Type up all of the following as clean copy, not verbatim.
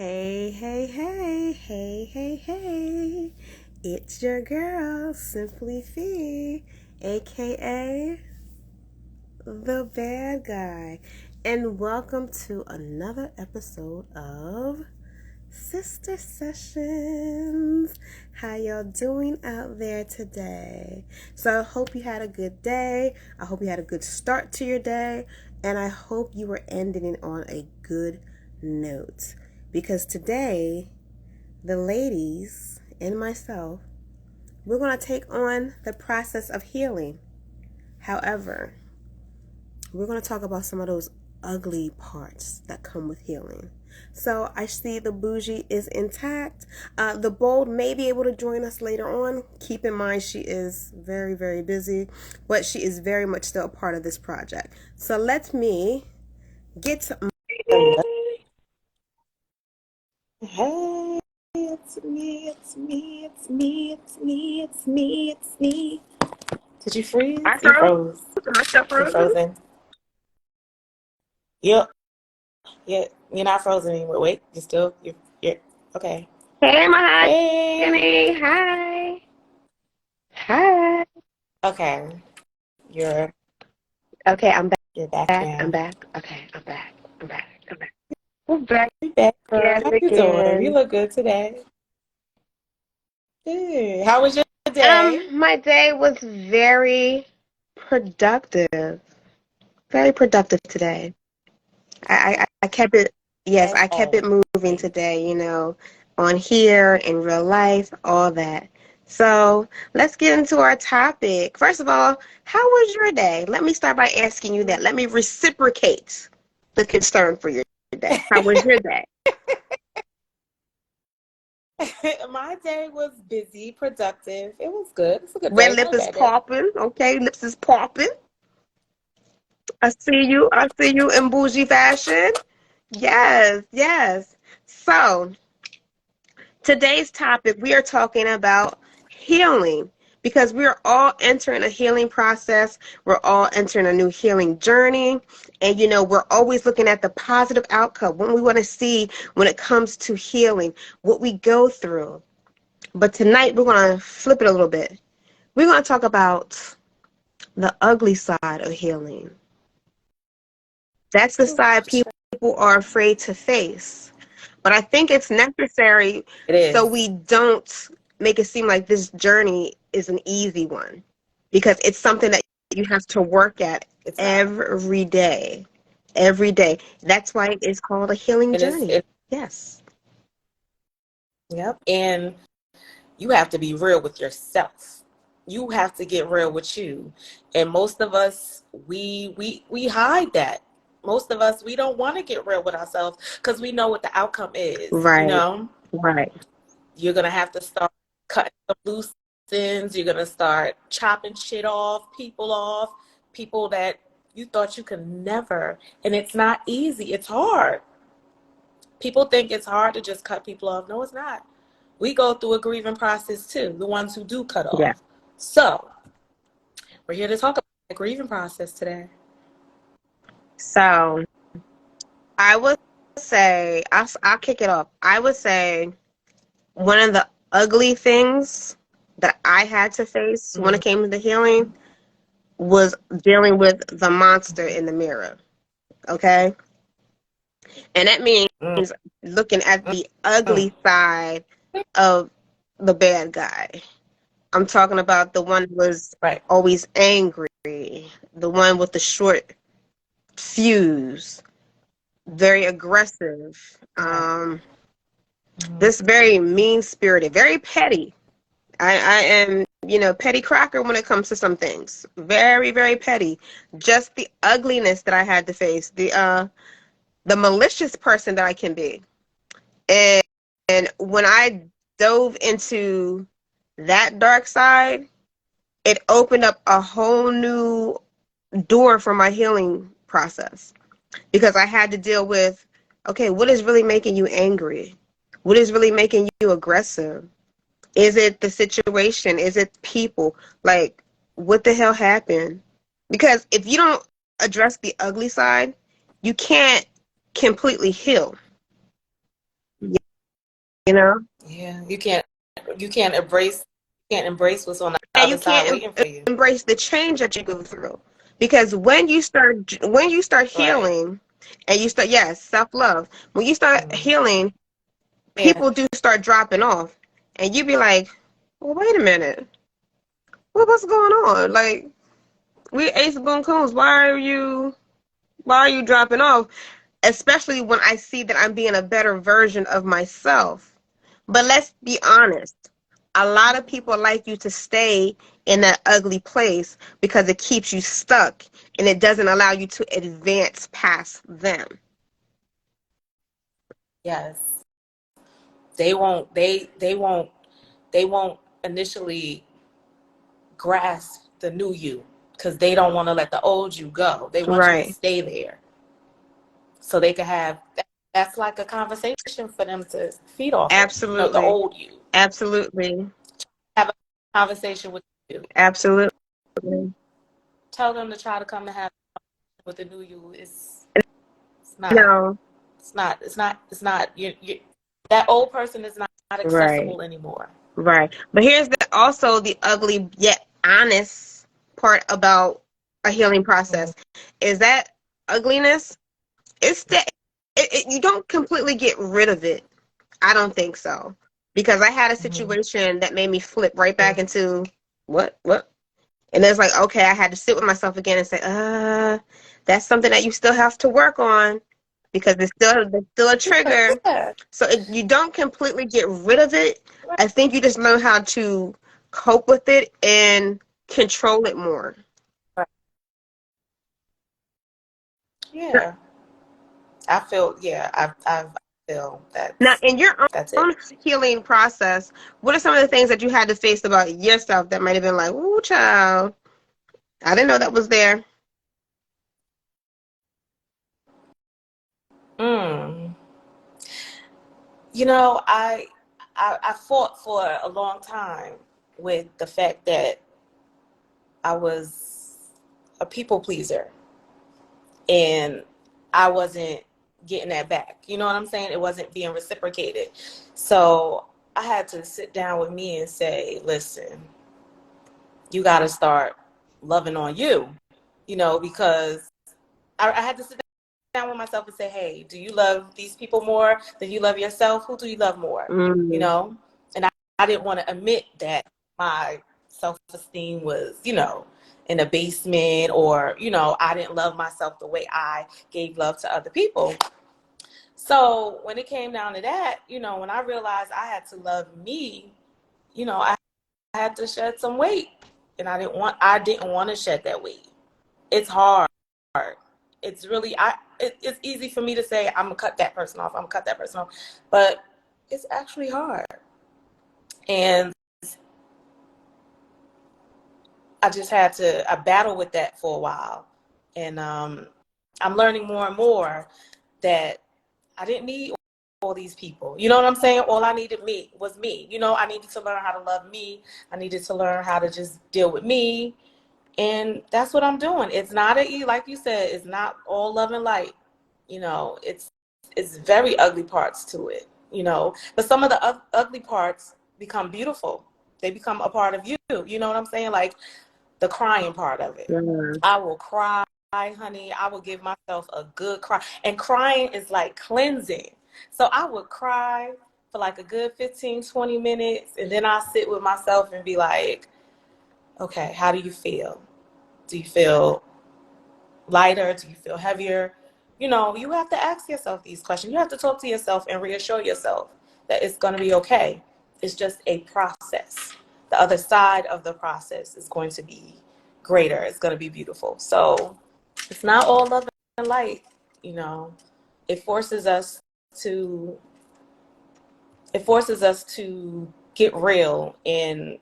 Hey, hey, hey, hey, hey, hey. It's your girl, Simply Fee, aka the bad guy. And welcome to another episode of Sister Sessions. How y'all doing out there today? So I hope you had a good day. I hope you had a good start to your day. And I hope you were ending it on a good note. Because today, the ladies and myself, we're going to take on the process of healing. However, we're going to talk about some of those ugly parts that come with healing. So I see the bougie is intact. The bold may be able to join us later on. Keep in mind she is very, very busy, but she is very much still a part of this project. So let me get to Hey, it's me, it's me, it's me, it's me, it's me, it's me. Did you freeze? I You froze. froze. Am I still You're frozen? frozen. Yep. Yeah. You're not frozen anymore. Wait. You're okay. Hey, my Hey. honey. Hi. Hi. Okay. You're Okay, I'm you're back back. I'm now. back. Okay, I'm back. I'm back. I'm back. We're back You back, girl. again How and you doing? You again. look good today. Good. How was your day? My day was very productive. Very productive today. I kept it, yes, As I kept it always. moving today, on here, in real life, all that. So let's get into our topic. First of all, how was your day? Let me start by asking you that. Let me reciprocate the concern for your day. How was your day? My day was busy, productive. It was good. It's a good Red day. lip Not a is bad day. popping. Okay, lips is popping. I see you. I see you in bougie fashion. Yes, yes. So today's topic, we are talking about healing because we are all entering a healing process. We're all entering a new healing journey. And, we're always looking at the positive outcome, what we want to see when it comes to healing, what we go through. But tonight, we're going to flip it a little bit. We're going to talk about the ugly side of healing. That's the Ooh, side child. people are afraid to face. But I think it's necessary It so is. we don't make it seem like this journey is an easy one because it's something that you have to work at It's not. every day. Every day. That's why it's called a healing And it's journey. it. Yes. Yep. And you have to be real with yourself. You have to get real with you. And most of us, we hide that. Most of us, we don't want to get real with ourselves because we know what the outcome is. Right. Right. You're gonna have to start cutting some loose ends. You're gonna start chopping shit off, people that you thought you could never. And it's not easy. It's hard. People think it's hard to just cut people off. No, it's not. We go through a grieving process too, the ones who do cut Yeah. off. So, we're here to talk about the grieving process today. So I would say, I'll kick it off. I would say one of the ugly things that I had to face when it Mm-hmm. came to the healing was dealing with the monster in the mirror. Okay. And that means looking at the Mm-hmm. ugly side of the bad guy. I'm talking about the one who was Right. always angry, the one with the short fuse, very aggressive, Right. Mm-hmm. this very mean spirited, very petty. I am, petty cracker when it comes to some things. Very, very petty. Just the ugliness that I had to face, the malicious person that I can be. And, and when I dove into that dark side, it opened up a whole new door for my healing process because I had to deal with, okay, what is really making you angry? What is really making you aggressive? Is it the situation? Is it people? Like, what the hell happened? Because if you don't address the ugly side, you can't completely heal. you know? Yeah, you can't embrace what's on the And other you side can't waiting for you. embrace the change that you go through. Because when you start Right. healing and you start, yes, self-love. When you start Mhm. healing, Yeah. people do start dropping off. And you be like, well, wait a minute. What's going on? Like, we ace boon coons. Why are you dropping off? Especially when I see that I'm being a better version of myself. But let's be honest. A lot of people like you to stay in that ugly place because it keeps you stuck and it doesn't allow you to advance past them. Yes. They won't initially grasp the new you because they don't want to let the old you go. They want you to Right. stay there so they can have that's like a conversation for them to feed off of, the Absolutely. old you. Absolutely. Have a conversation with you. Absolutely. Tell them to try to come and have with the new you. It's not. No. It's not. That old person is not Right. accessible anymore. Right. But here's also the ugly yet honest part about a healing Mhm. process is that ugliness, it's the you don't completely get rid of it. I don't think so. Because I had a Mhm. situation that made me flip right back into what? And it's like, okay, I had to sit with myself again and say, that's something that you still have to work on because it's still a trigger. Yeah. So you don't completely get rid of it. I think you just learn how to cope with it and control it more. Right. Yeah. I feel. Yeah. I feel Now, in your that's own it. healing process, what are some of the things that you had to face about yourself that might have been like, ooh, child, I didn't know that was there. Mm. I fought for a long time with the fact that I was a people pleaser and I wasn't getting that back. You know what I'm saying? It wasn't being reciprocated. So I had to sit down with me and say, listen, you got to start loving on you, because I had to sit down with myself and say, hey, do you love these people more than you love yourself? Who do you love more? You Mm, know? And I didn't want to admit that my self-esteem was, in a basement or, I didn't love myself the way I gave love to other people. So when it came down to that, when I realized I had to love me, I had to shed some weight. And I didn't want to shed that weight. It's hard. It's really it's easy for me to say I'm gonna cut that person off. I'm gonna cut that person off, but it's actually hard. And I battle with that for a while, and I'm learning more and more that I didn't need all these people. You know what I'm saying? All I needed was me. I needed to learn how to love me. I needed to learn how to just deal with me. And that's what I'm doing. It's not like you said, it's not all love and light. It's very ugly parts to it, But some of the ugly parts become beautiful. They become a part of you. You know what I'm saying? Like the crying part of it. yeah. I will cry, honey. I will give myself a good cry. And crying is like cleansing. So I would cry for like a good 15, 20 minutes. And then I'll sit with myself and be like, okay, how do you feel? Do you feel lighter? Do you feel heavier? You have to ask yourself these questions. You have to talk to yourself and reassure yourself that it's going to be okay. It's just a process. The other side of the process is going to be greater. It's going to be beautiful. So it's not all love and light. You know, it forces us to get real and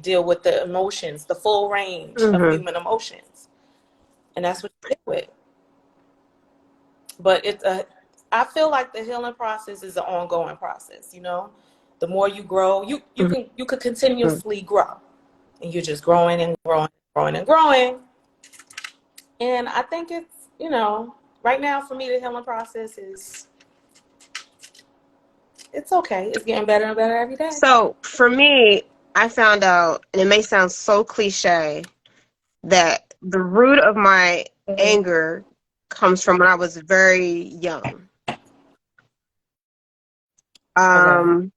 deal with the emotions, the full range of Mm-hmm. human emotions, and that's what you deal with. But I feel like the healing process is an ongoing process. The more you grow, you could Mm-hmm. continuously grow, and you're just growing and growing, growing and growing. And I think it's right now for me the healing process is It's okay. It's getting better and better every day. So for me, I found out, and it may sound so cliche, that the root of my Mhm. anger comes from when I was very young. Okay. Um,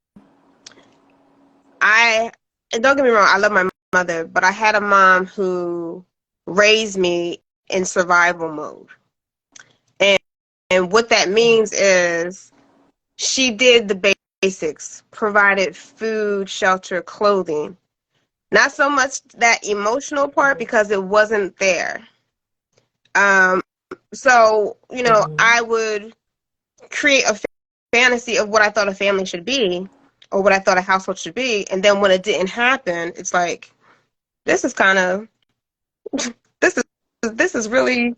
and don't get me wrong, I love my mother, but I had a mom who raised me in survival mode. And, and what that means is she did the basics, provided food, shelter, clothing. Not so much that emotional part Mhm. because it wasn't there. Um, so, Mhm. I would create a fantasy of what I thought a family should be or what I thought a household should be. And then when it didn't happen, it's like, this is kind of, this is, this is really,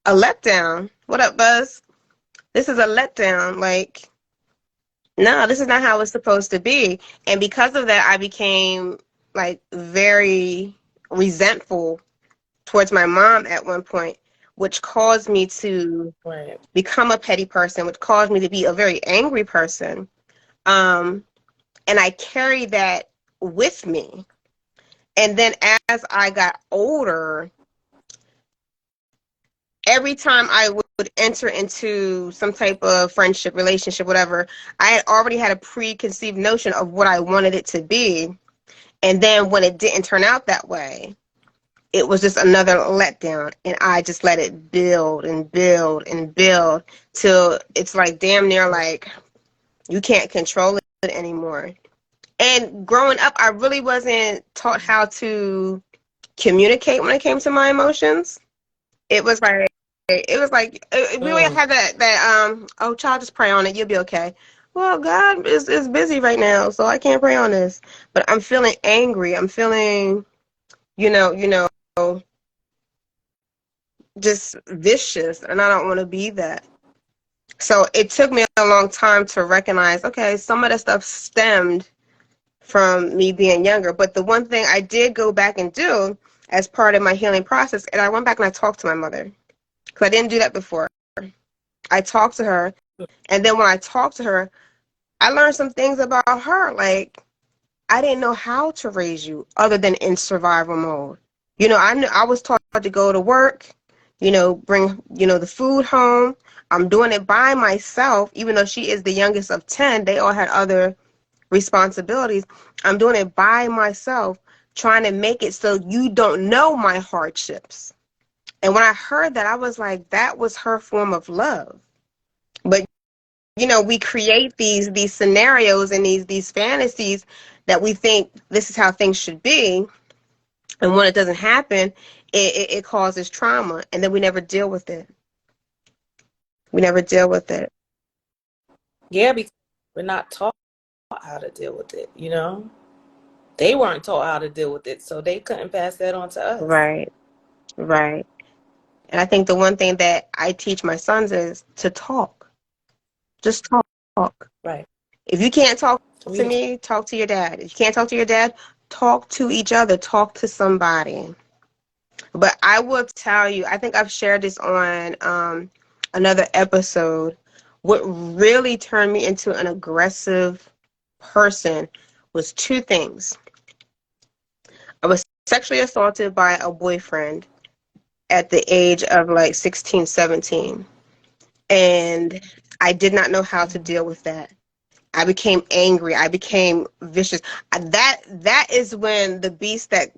a letdown. What up, Buzz? This is a letdown. Like, no, this is not how it's supposed to be. And because of that, I became like very resentful towards my mom at one point, which caused me to Right. become a petty person, which caused me to be a very angry person. Um, and I carried that with me. And then as I got older, every time I would enter into some type of friendship, relationship, whatever, I had already had a preconceived notion of what I wanted it to be. And then when it didn't turn out that way, it was just another letdown. And I just let it build and build and build till it's like damn near like you can't control it anymore. And growing up, I really wasn't taught how to communicate when it came to my emotions. It was like we always Mm. had that oh child, just pray on it, you'll be okay. Well, God is busy right now, so I can't pray on this. But I'm feeling angry. I'm feeling, you know, just vicious, and I don't want to be that. So it took me a long time to recognize, okay, some of that stuff stemmed from me being younger. But the one thing I did go back and do as part of my healing process, and I went back and I talked to my mother because I didn't do that before. I talked to her, and then when I talked to her, I learned some things about her. Like, I didn't know how to raise you other than in survival mode. I knew I was taught to go to work, bring, the food home. I'm doing it by myself, even though she is the youngest of 10. They all had other responsibilities. I'm doing it by myself, trying to make it so you don't know my hardships. And when I heard that, I was like, that was her form of love. But we create these scenarios and these fantasies that we think this is how things should be, and when it doesn't happen, it causes trauma, and then we never deal with it. We never deal with it. Yeah, because we're not taught how to deal with it, you know? They weren't taught how to deal with it, so they couldn't pass that on to us. Right, right. And I think the one thing that I teach my sons is to talk. Just talk. Right. If you can't talk to Communicate. me, talk to your dad. If you can't talk to your dad, talk to each other. Talk to somebody. But I will tell you, I think I've shared this on another episode. What really turned me into an aggressive person was two things. I was sexually assaulted by a boyfriend at the age of like 16, 17. And I did not know how to deal with that. I became angry. I became vicious. That is when the beast that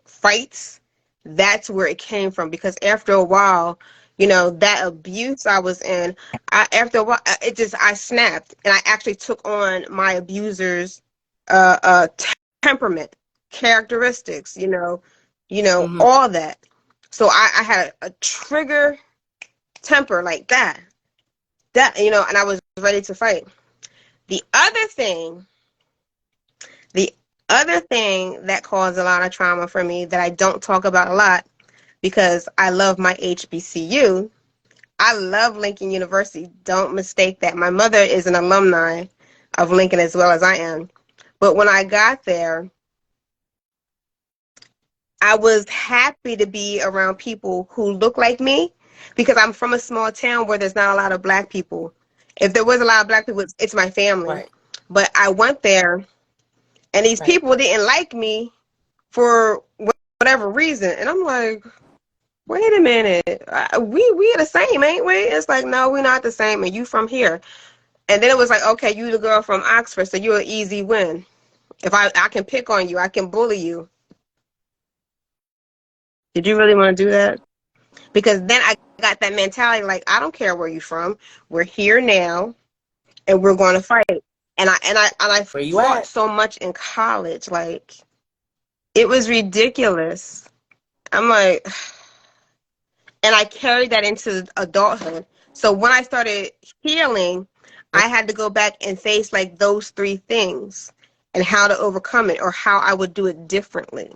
fights. That's where it came from. Because after a while, that abuse I was in. After a while, I snapped, and I actually took on my abuser's uh, uh, temperament, characteristics. Hmm. All that. So I had a trigger temper like that. And I was ready to fight. The other thing, the other thing that caused a lot of trauma for me that I don't talk about a lot because I love my HBCU. I love Lincoln University. Don't mistake that. My mother is an alumni of Lincoln as well as I am. But when I got there, I was happy to be around people who look like me because I'm from a small town where there's not a lot of black people. If there was a lot of black people, it's my family. Right. But I went there, and these Right. people didn't like me for whatever reason. And I'm like, wait a minute, we are the same, ain't we? It's like, no, we're not the same, and you from here. And then it was like, okay, you the girl from Oxford, so you're an easy win. If I can pick on you, I can bully you. Did you really want to do that? Because then I got that mentality, like, I don't care where you're from. We're here now, and we're going to fight. And I Where you fought at? so much in college, like it was ridiculous. I'm like, and I carried that into adulthood. So when I started healing, I had to go back and face like those three things and how to overcome it or how I would do it differently.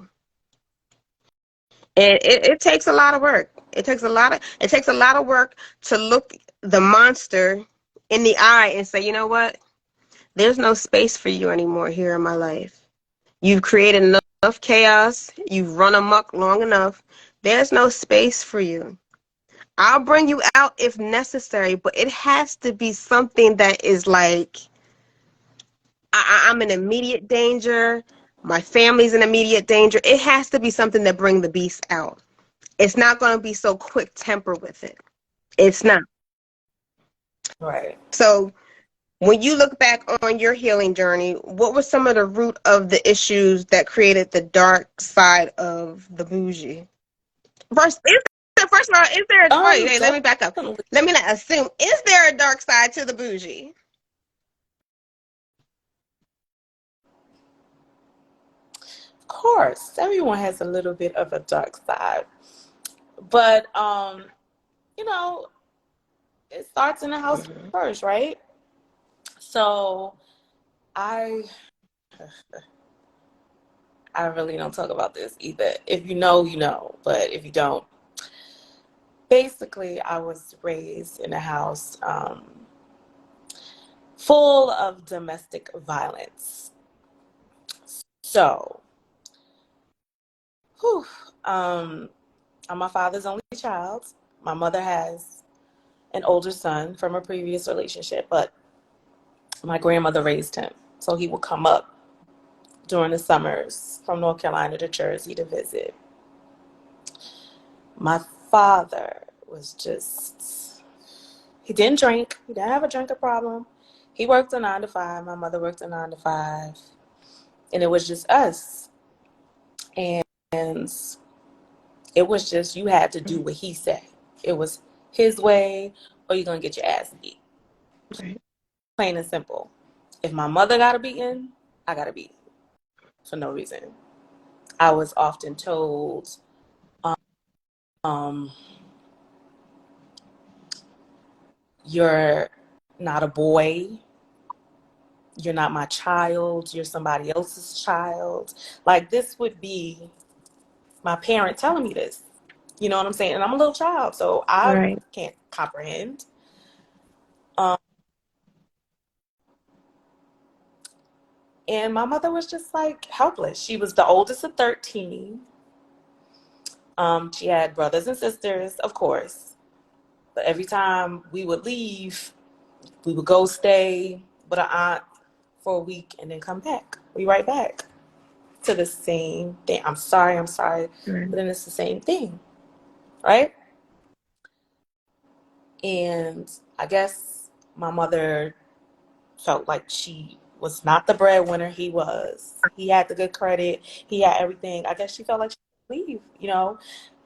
And it takes a lot of work. It takes a lot of work to look the monster in the eye and say, you know what? There's no space for you anymore here in my life. You've created enough chaos. You've run amok long enough. There's no space for you. I'll bring you out if necessary, but it has to be something that is like, I'm in immediate danger. My family's in immediate danger. It has to be something that bring the beast out. It's not going to be so quick temper with it. It's not. Right. So when you look back on your healing journey, what were some of the root of the issues that created the dark side of the bougie? First of all, is there? Wait, hey, let me back up. Definitely. Let me not assume. Is there a dark side to the bougie? Of course, everyone has a little bit of a dark side, but you know, it starts in the house Mm-hmm. first, right? So I I really don't talk about this either. If you know, you know, but if you don't, basically, I was raised in a house full of domestic violence. So, whew, um, I'm my father's only child. My mother has an older son from a previous relationship, but my grandmother raised him. So he would come up during the summers from North Carolina to Jersey to visit. My father was just, he didn't drink. He didn't have a drinking problem. He worked a 9 to 5. My mother worked a 9 to 5. And it was just us. And it was just, you had to do what he said. It was his way or you're going to get your ass beat. Right. Plain and simple. If my mother got a beating, I got a beat for no reason. I was often told, um, you're not a boy. You're not my child. You're somebody else's child. Like, this would be my parent telling me this. You know what I'm saying? And I'm a little child, so I Right. can't comprehend. Um, and my mother was just like helpless. She was the oldest of 13. She had brothers and sisters, of course. But every time we would leave, we would go stay with an aunt for a week and then come back. We right back to the same thing. I'm sorry, Right. but then it's the same thing, right? And I guess my mother felt like she was not the breadwinner he was. He had the good credit, he had everything. I guess she felt like she could leave, you know?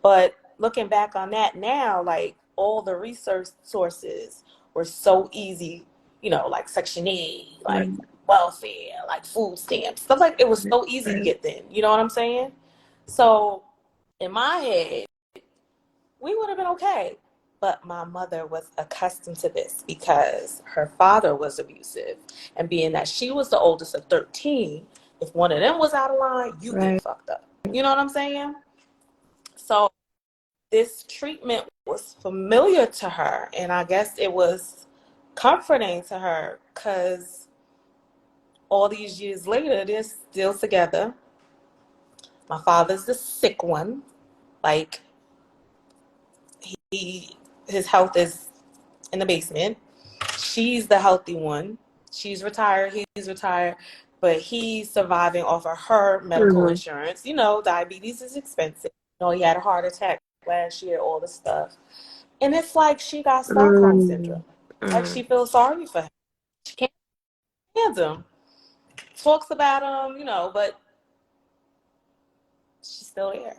But looking back on that now, like all the research sources were so easy, you know, like Section 8, like Right. welfare, like food stamps, stuff like it was so easy to Right. get then. You know what I'm saying? So in my head, we would have been okay. But my mother was accustomed to this because her father was abusive. And being that she was the oldest of 13, if one of them was out of line, you get Right. fucked up. You know what I'm saying? So this treatment was familiar to her. And I guess it was comforting to her because all these years later, they're still together. My father's the sick one. Like, he his health is in the basement. she's the healthy one. She's retired, he's retired, but he's surviving off of her medical Mm-hmm. insurance. You know, diabetes is expensive. You know, he had a heart attack last year, all this stuff. And it's like she got Stockholm Mm-hmm. syndrome. Like she feels sorry for him. She can't stand him. Talks about him, you know, but she's still there.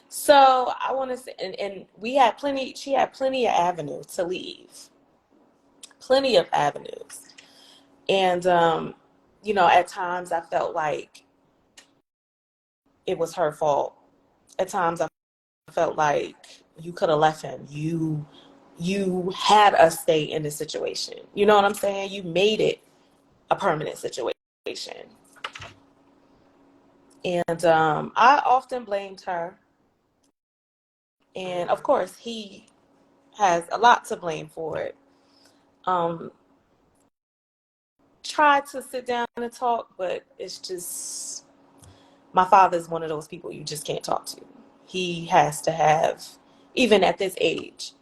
So I want to say, and we had plenty, she had plenty of avenues to leave, plenty of avenues. And, you know, at times I felt like it was her fault. At times I felt like you could have left him. You had us stay in this situation. You know what I'm saying? You made it a permanent situation. And I often blamed her. And of course, he has a lot to blame for it. Um, tried to sit down and talk, but it's just my father's one of those people you just can't talk to. He has to have, even at this age,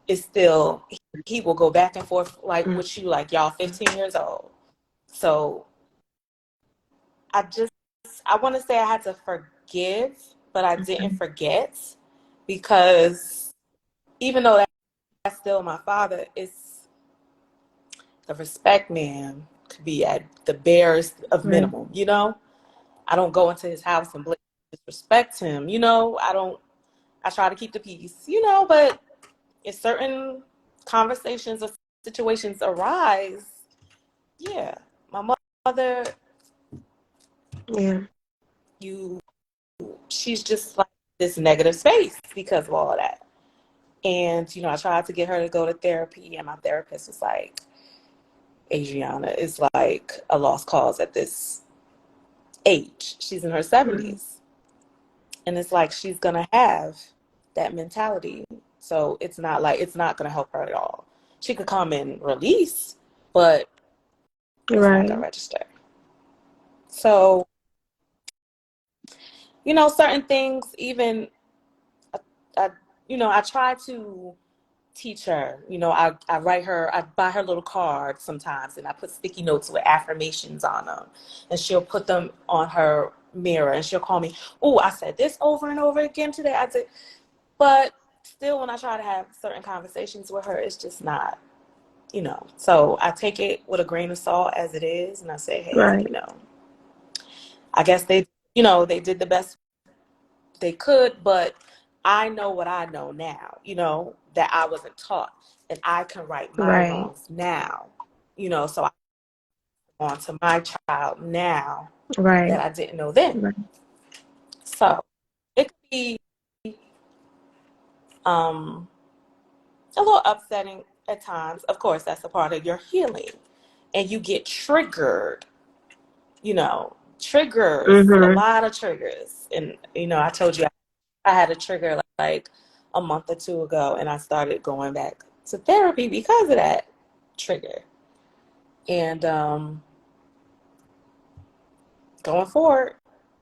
it's still he will go back and forth like with you, like y'all 15 years old. So I just I want to say I had to forgive, but I didn't forget because even though that's still my father, it's the respect, man, could be at the barest of Right. minimum, you know? I don't go into his house and disrespect him, you know? I try to keep the peace, you know, but if certain conversations or situations arise, yeah, my mother, Yeah. you, she's just like this negative space because of all of that. And, you know, I tried to get her to go to therapy, and my therapist was like, Adriana is like a lost cause at this age. She's in her Mm-hmm. 70s. And it's like she's going to have that mentality. So it's not like it's not going to help her at all. She could come and release, but it's not going Right. to register. So, you know, certain things, even, I, you know, I try to teach her. You know, I write her, I buy her little cards sometimes, and I put sticky notes with affirmations on them. And she'll put them on her mirror, and she'll call me, oh, I said this over and over again today. I did. But still, when I try to have certain conversations with her, it's just not, you know. So I take it with a grain of salt as it is, and I say, hey, Right. you know, I guess they, you know, they did the best they could, but I know what I know now, you know, that I wasn't taught, and I can right my Right. wrongs now, you know, so I on to my child now that Right. I didn't know then. Right. So it could be um, a little upsetting at times. Of course, that's a part of your healing, and you get triggered, you know, triggers, a Mm-hmm. lot of triggers. And, you know, I told you I had a trigger like a month or two ago, and I started going back to therapy because of that trigger. And going forward,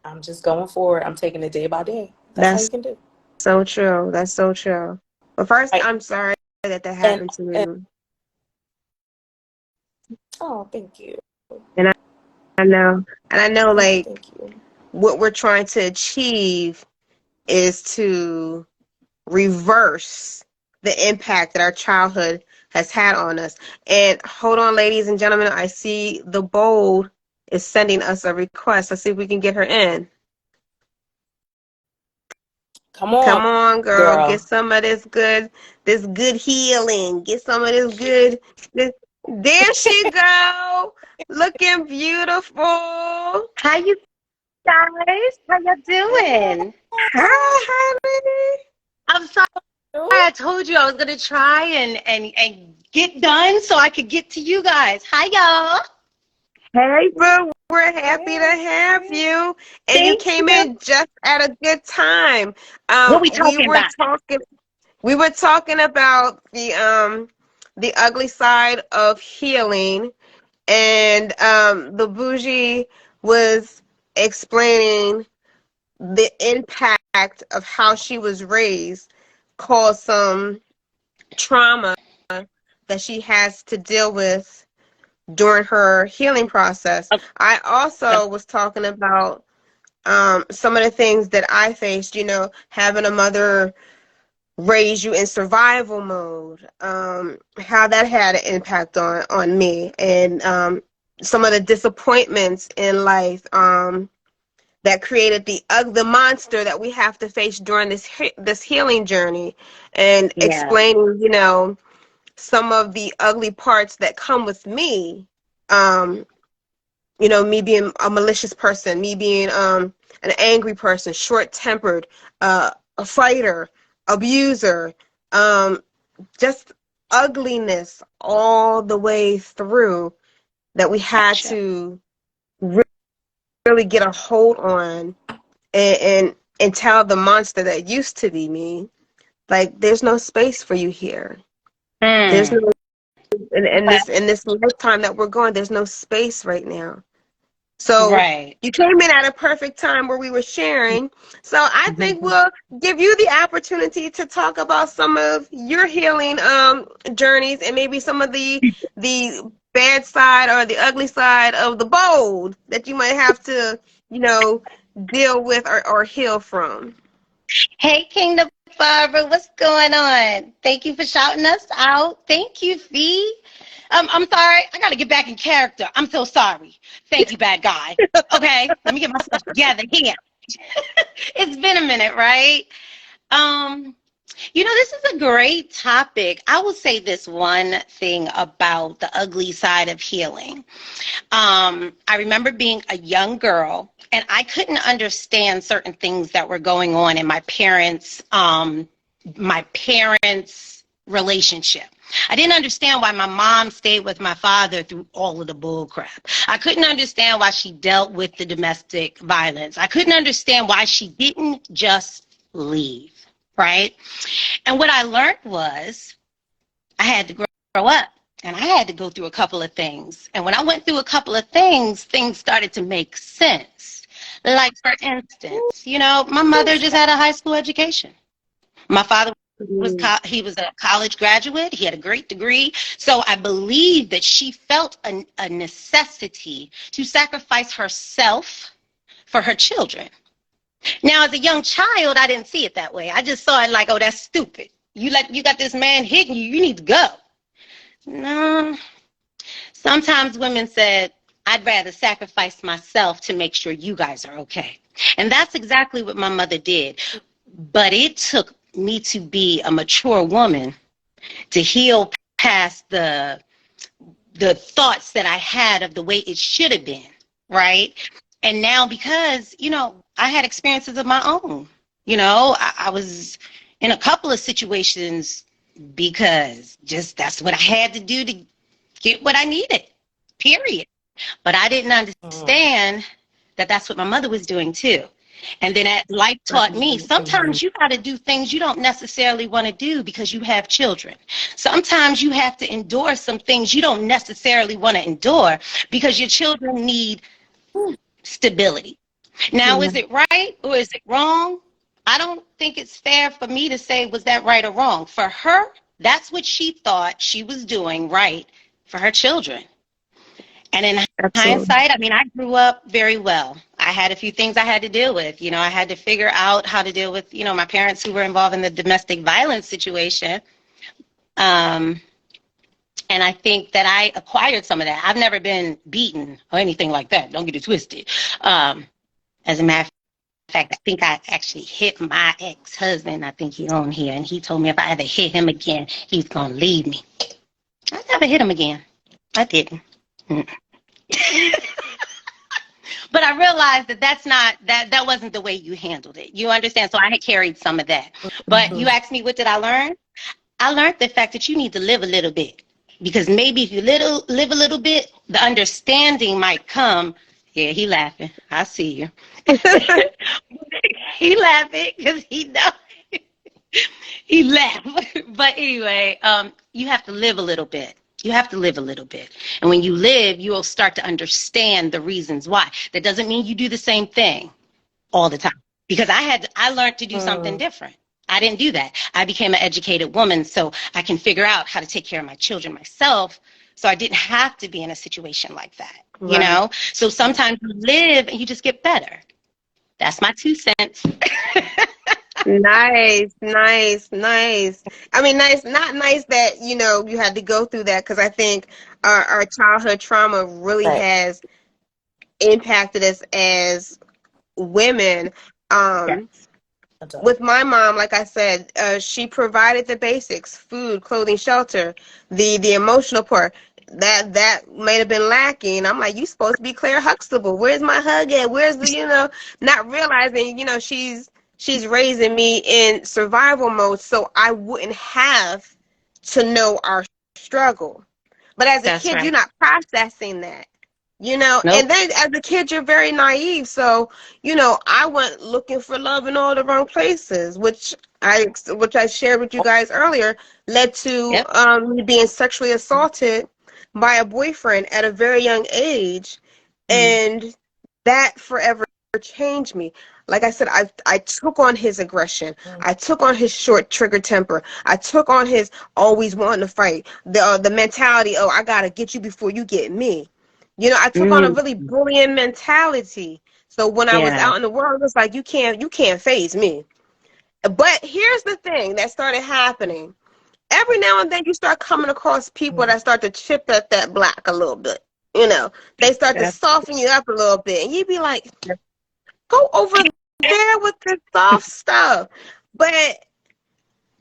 I'm just going forward. I'm taking it day by day. That's all you That's can do. so true. That's so true. But first, Right. I'm sorry that And, happened to and you. oh, thank you. And I know, Thank you. like, Thank you. what we're trying to achieve is to reverse the impact that our childhood has had on us. And hold on, ladies and gentlemen, I see the bold is sending us a request. Let's see if we can get her in. Come on, Come on, girl, get girl. some of this good healing. Get some of this. There she go, looking beautiful. How you guys? How y'all doing? Hi, honey. I'm sorry I told you I was gonna try and get done so I could get to you guys. Hi y'all. Hey, boo. We're happy to Hey. have you. And you Thank came you. in just at a good time. What we We talking were about? talking about the ugly side of healing, and the bougie was explaining the impact of how she was raised caused some trauma that she has to deal with during her healing process. I also was talking about some of the things that I faced, you know, having a mother raise you in survival mode, how that had an impact on me, and some of the disappointments in life that created the monster that we have to face during this healing journey, and Yeah. explaining, you know, some of the ugly parts that come with me. You know, me being a malicious person, me being an angry person, short-tempered, a fighter, abuser, um, just ugliness all the way through that we had Gotcha. to really get a hold on, and tell the monster that used to be me, like, there's no space for you here. There's Mm. no in this lifetime that we're going, there's no space right now. So Right. you came in at a perfect time where we were sharing. So I think we'll give you the opportunity to talk about some of your healing journeys, and maybe some of the bad side or the ugly side of the bold that you might have to, you know, deal with or heal from. Hey, Kingdom Barbara, what's going on? Thank you for shouting us out. Thank you, Fee. I'm sorry. I got to get back in character. I'm so sorry. Thank you, bad guy. Okay, let me get myself together here. It's been a minute, right? Um, this is a great topic. I will say this one thing about the ugly side of healing. I remember being a young girl, and I couldn't understand certain things that were going on in my parents' relationship. I didn't understand why my mom stayed with my father through all of the bull crap. I couldn't understand why she dealt with the domestic violence. I couldn't understand why she didn't just leave, right? And what I learned was I had to grow up, and I had to go through a couple of things. And when I went through a couple of things started to make sense. Like, for instance, my mother just had a high school education. My father Mm, he was a college graduate. He had a great degree. So I believe that she felt a necessity to sacrifice herself for her children. Now, as a young child, I didn't see it that way. I just saw it like, oh, that's stupid. You got this man hitting you. You need to go. No. Sometimes women said, I'd rather sacrifice myself to make sure you guys are okay. And that's exactly what my mother did. But it took me to be a mature woman to heal past the thoughts that I had of the way it should have been, right? And now, because, I had experiences of my own. I was in a couple of situations because just that's what I had to do to get what I needed, period. But I didn't understand that that's what my mother was doing too. And then life taught me sometimes you got to do things you don't necessarily want to do because you have children. Sometimes you have to endure some things you don't necessarily want to endure because your children need stability. Now, yeah, is it right or is it wrong? I don't think it's fair for me to say, was that right or wrong? For her, that's what she thought she was doing right for her children. And in absolutely. hindsight, I mean, I grew up very well. I had a few things I had to deal with. I had to figure out how to deal with, my parents who were involved in the domestic violence situation. Um, and I think that I acquired some of that. I've never been beaten or anything like that. Don't get it twisted. As a matter of fact, I think I actually hit my ex-husband. I think he's on here. And he told me if I ever hit him again, he's going to leave me. I never hit him again. I didn't. But I realized that wasn't the way you handled it. You understand? So I had carried some of that. But you asked me, what did I learn? I learned the fact that you need to live a little bit. Because maybe if you live a little bit, the understanding might come. Yeah, he laughing. I see you. He laughing because he know. He laughed. But anyway, you have to live a little bit. You have to live a little bit. And when you live, you'll start to understand the reasons why. That doesn't mean you do the same thing all the time. Because I learned to do something different. I didn't do that. I became an educated woman so I can figure out how to take care of my children myself. So I didn't have to be in a situation like that, you Right. know? So sometimes you live and you just get better. That's my 2 cents. Nice, nice, nice. I mean, nice, not nice that, you had to go through that, because I think our childhood trauma really Right. has impacted us as women. Yes, With my mom, like I said, she provided the basics: food, clothing, shelter. The emotional part that might have been lacking. I'm like, you supposed to be Claire Huxtable. Where's my hug at? Where's the, not realizing, she's raising me in survival mode, so I wouldn't have to know our struggle. But as a that's kid, you're right. not processing that. And Nope. then as a kid, you're very naive. So, I went looking for love in all the wrong places, which I shared with you guys earlier, led to Yep. me being sexually assaulted by a boyfriend at a very young age. Mm. And that forever changed me. Like I said, I took on his aggression. I took on his short trigger temper. I took on his always wanting to fight. The mentality, oh, I gotta get you before you get me. I took on a Mm. really bullying mentality. So when I was Yeah. out in the world, it was like, you can't phase me. But here's the thing that started happening. Every now and then you start coming across people that start to chip at that black a little bit. They start to That's, soften you up a little bit. And you'd be like, go over there with the soft stuff. But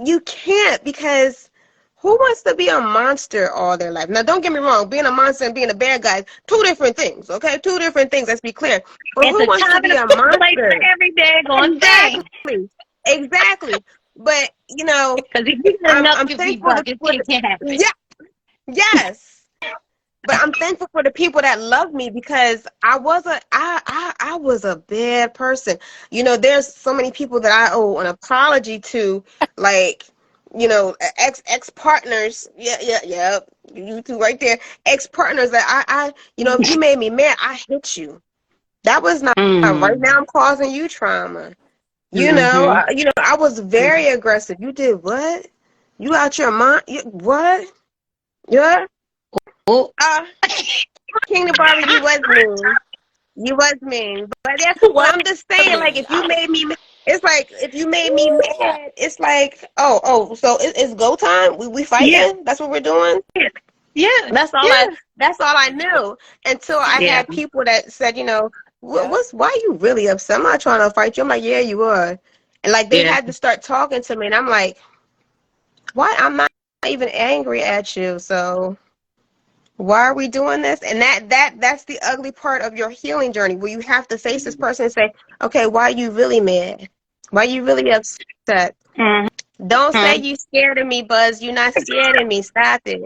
you can't, because who wants to be a monster all their life? Now, don't get me wrong. Being a monster and being a bad guy, two different things, okay? Two different things. Let's be clear. But it's who a wants to time and be a a place for monster? every daggone thing. Exactly. Exactly. But, Because if you get enough I'm if we thankful buck, it for can't happen. yeah, yes. But I'm thankful for the people that love me, because I was a bad person. There's so many people that I owe an apology to, like, ex partners. Yeah, yeah, yeah. You two right there. Ex partners that if you made me mad, I hit you. That was not right. Mm. Now I'm causing you trauma. Mm-hmm. I was very aggressive. You did what? You out your mind? What? Yeah. Oh. Uh, King of Barbie, you was mean. You was mean. But What I'm just saying, like, mean? if you made me, it's like, if you made me mad, it's like, so it's go time. We Yeah. fighting. That's what we're doing. Yeah. That's all I. Yeah. That's all I knew, until I Yeah. had people that said, Yeah. why are you really upset? I'm not trying to fight you. I'm like, yeah, you are. And like, they Yeah. had to start talking to me, and I'm like, why? I'm not even angry at you. So why are we doing this? And that's the ugly part of your healing journey, where you have to face this person and say, okay, why are you really mad? Why are you really upset? Don't say Mm-hmm. you scared of me, Buzz. You're not scared of me. Stop it.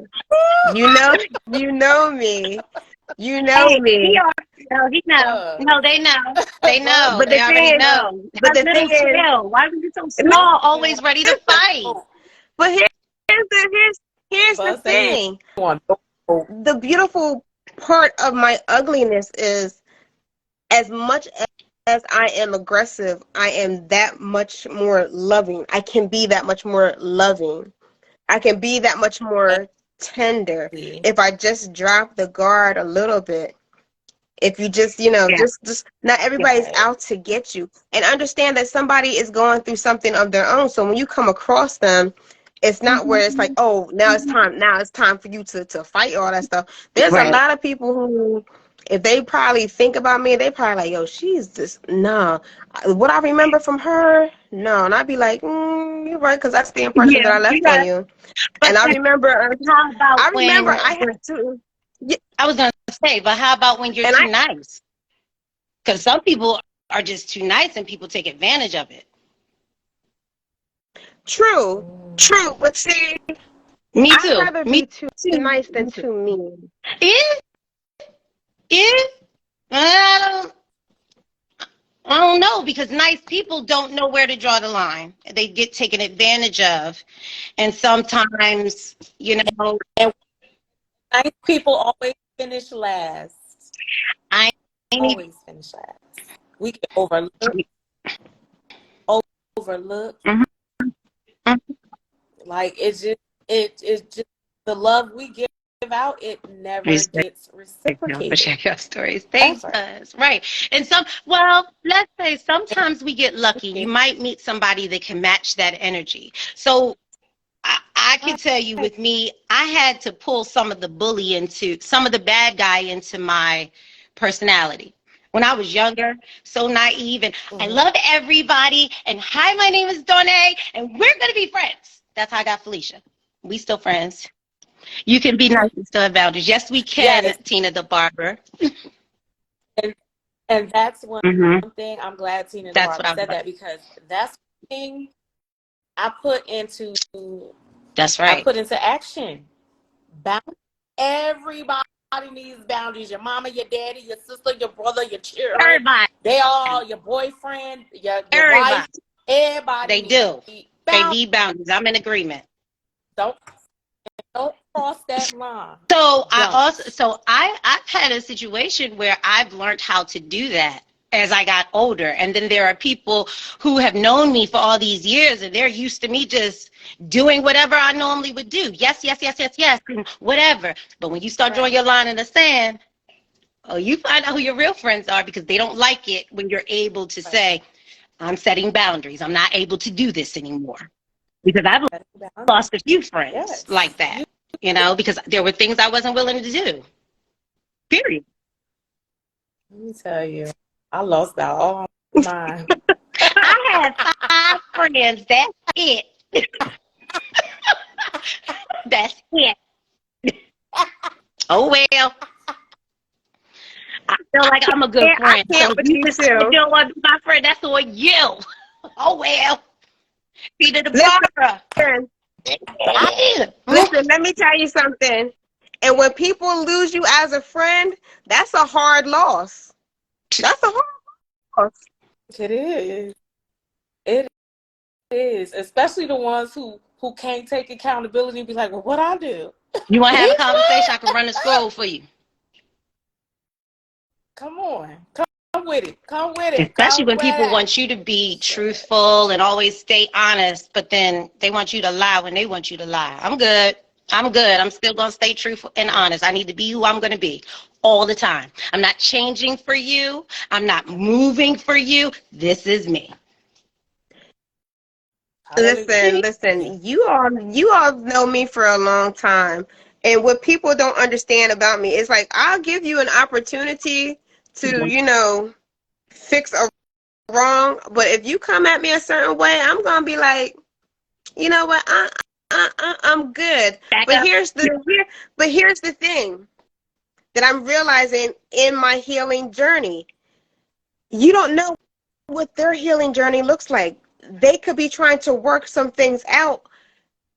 You know, you know me. You know Hey, he me. already know. He know. Buzz. No, they know. They Buzz know. But They the thing already is, know. but Have the thing little is, chill. Why were you so no, small? Man, Always ready to fight. oh, but here's the Buzz say he thing. want no. The beautiful part of my ugliness is, as much as I am aggressive, I am that much more loving. I can be that much more loving. I can be that much more tender Exactly. if I just drop the guard a little bit. If you just, Yeah. just not everybody's Right. out to get you, and understand that somebody is going through something of their own. So when you come across them, it's not where it's like, oh, now it's time for you to fight all that stuff. There's a Right. lot of people who, if they probably think about me, they probably like, yo, she's just, nah. What I remember from her, no. And I'd be like, you're right, because that's the impression Yeah. that I You left on got. you. But And how about I remember when? I had to, yeah, I was gonna say, but how about when you're and too nice? Because some people are just too nice, and people take advantage of it. true, true, but see, Me I'd too. rather Me be too too. nice than too mean. Yeah. Yeah. I don't. I don't know, because nice people don't know where to draw the line. They get taken advantage of, and sometimes, And nice people always finish last. I ain't even. Always finish last. We can overlook, Mhm. Like it's just the love we give out, it never Respect gets you for reciprocated. sharing your stories. Thanks, Ever. us. Right. And let's say sometimes we get lucky. You might meet somebody that can match that energy. So I can tell you Right. with me, I had to pull some of the some of the bad guy into my personality. When I was younger, so naive, and I Mhm. love everybody, and hi, my name is Donna, and we're going to be friends. That's how I got Felicia. We still friends. You can be nice and still have boundaries. Yes, we can, Yes. Tina the Barber. And and that's one Mm-hmm. thing I'm glad Tina the That's what Barber I was said about. that, because that's one thing I put into That's I right. put into action. Boundaries. Everybody needs boundaries. Your mama, your daddy, your sister, your brother, your children. Everybody. They all, your boyfriend, your wife. Everybody. Everybody They do. need They boundaries. need boundaries. I'm in agreement. Don't don't cross that line. So Don't. I've had a situation where I've learned how to do that as I got older. And then there are people who have known me for all these years and they're used to me just doing whatever I normally would do. Yes, yes, yes, yes, yes, and whatever. But when you start drawing Right. your line in the sand, oh, you find out who your real friends are because they don't like it when you're able to Right. say, I'm setting boundaries. I'm not able to do this anymore. Because I've Setting boundaries. lost a few friends Yes. like that, you know, because there were things I wasn't willing to do. Period. Let me tell you, I lost out all mine. I had 5 friends. That's it. That's it. Oh well. I feel like I'm a good Yeah, I friend. So can't if with you you decide you too. don't want to be my friend, that's on you. Oh well. Peter the Listen, Barber. listen, let me tell you something. And when people lose you as a friend, that's a hard loss. That's a hard loss. It is. It is. Especially the ones who can't take accountability and be like, well, what I do? You want to have a Bitch, conversation? I what? can run the scroll for you. Come on. Come with it. Come with it. Especially Come when with people it. want you to be So, truthful and always stay honest, but then they want you to lie when they want you to lie. I'm good. I'm good. I'm still going to stay truthful and honest. I need to be who I'm going to be all the time. I'm not changing for you. I'm not moving for you. This is me. Listen, hallelujah. listen, you all know me for a long time. And what people don't understand about me is like I'll give you an opportunity to, fix a wrong, but if you come at me a certain way, I'm gonna be like, you know what, I'm good. Back But up. here's the thing that I'm realizing in my healing journey. You don't know what their healing journey looks like. They could be trying to work some things out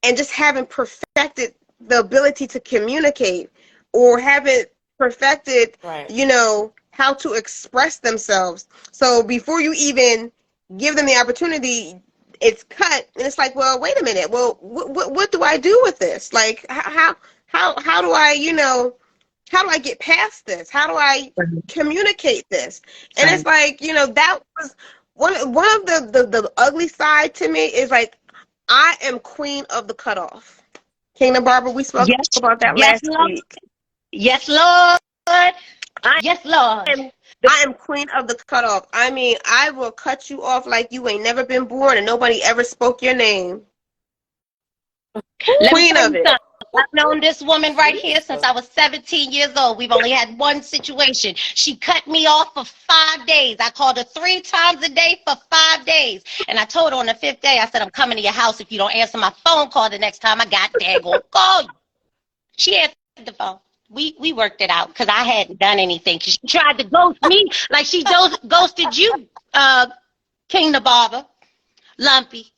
and just haven't perfected the ability to communicate or haven't perfected, Right. how to express themselves. So before you even give them the opportunity, it's cut and it's like, well, wait a minute. Well, what do I do with this? Like, how do I, how do I get past this? How do I communicate this? And it's like, that was one of the ugly side to me is like I am queen of the cutoff. Kingdom Barber, we spoke Yes, about that yes, last Lord. week. Yes, Lord. I Yes, Lord. am I am queen of the cutoff. I mean, I will cut you off like you ain't never been born and nobody ever spoke your name. Let me Queen tell of you it. something. I've known this woman right here since Jesus. I was 17 years old. We've only had one situation. She cut me off for 5 days. I called her 3 times a day for 5 days. And I told her on the fifth day, I said, I'm coming to your house if you don't answer my phone call the next time I got daggone call you. She answered the phone. We worked it out because I hadn't done anything. She tried to ghost me like she ghosted you, King the Barber, Lumpy.